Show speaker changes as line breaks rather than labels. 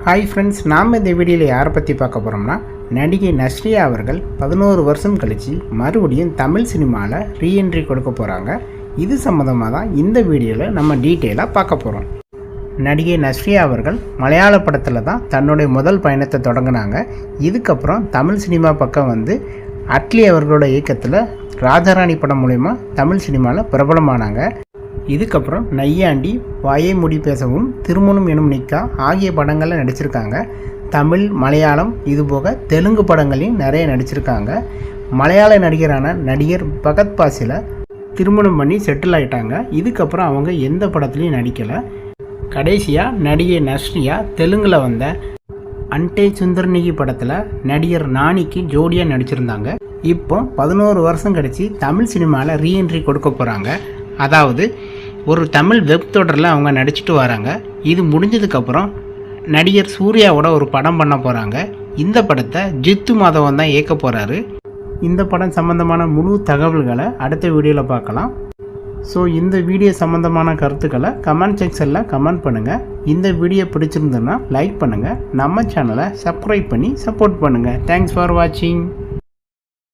Hi friends, நாம் இந்த வீடியோவில் யாரை பற்றி பார்க்க போகிறோம்னா, நடிகை நஸ்ரியா அவர்கள் 11 வருஷம் கழித்து மறுபடியும் தமிழ் சினிமாவில் ரீஎன்ட்ரி கொடுக்க போகிறாங்க. இது சம்மந்தமாக தான் இந்த வீடியோவில் நம்ம டீட்டெயிலாக பார்க்க போகிறோம். நடிகை நஸ்ரியா அவர்கள் மலையாள படத்தில் தான் தன்னுடைய முதல் பயணத்தை தொடங்கினாங்க. இதுக்கப்புறம் தமிழ் சினிமா பக்கம் வந்து அட்லி அவர்களோட இயக்கத்தில் ராஜாராணி படம் மூலயமா தமிழ் சினிமாவில் பிரபலமானாங்க. இதுக்கப்புறம் நையாண்டி, வாயை முடி பேசவும், திருமணம் எனும் நிக்கா ஆகிய படங்களில் நடிச்சிருக்காங்க. தமிழ், மலையாளம் இதுபோக தெலுங்கு படங்களையும் நிறைய நடிச்சிருக்காங்க. மலையாள நடிகரான நடிகர் பகத் பாசில திருமணம் பண்ணி செட்டில் ஆகிட்டாங்க. இதுக்கப்புறம் அவங்க எந்த படத்துலையும் நடிக்கலை. கடைசியாக நடிகை நஸ்ரியா தெலுங்கில் வந்த அன்டே சுந்தர்நிகி படத்தில் நடிகர் நானிக்கு ஜோடியாக நடிச்சிருந்தாங்க. இப்போ 11 வருஷம் கழிச்சு தமிழ் சினிமாவில் ரீஎன்ட்ரி கொடுக்க போகிறாங்க. அதாவது ஒரு தமிழ் வெப் தொடரில் அவங்க நடிச்சிட்டு வராங்க. இது முடிஞ்சதுக்கப்புறம் நடிகர் சூர்யாவோட ஒரு படம் பண்ண போகிறாங்க. இந்த படத்தை ஜித்து மாதவன் தான் இயக்க போகிறாரு. இந்த படம் சம்மந்தமான முழு தகவல்களை அடுத்த வீடியோவில் பார்க்கலாம். ஸோ இந்த வீடியோ சம்மந்தமான கருத்துக்களை கமெண்ட் செக்ஷனில் கமெண்ட் பண்ணுங்கள். இந்த வீடியோ பிடிச்சிருந்ததுன்னா லைக் பண்ணுங்கள். நம்ம சேனலை சப்ஸ்கிரைப் பண்ணி சப்போர்ட் பண்ணுங்கள். தேங்க்ஸ் ஃபார் வாட்சிங்.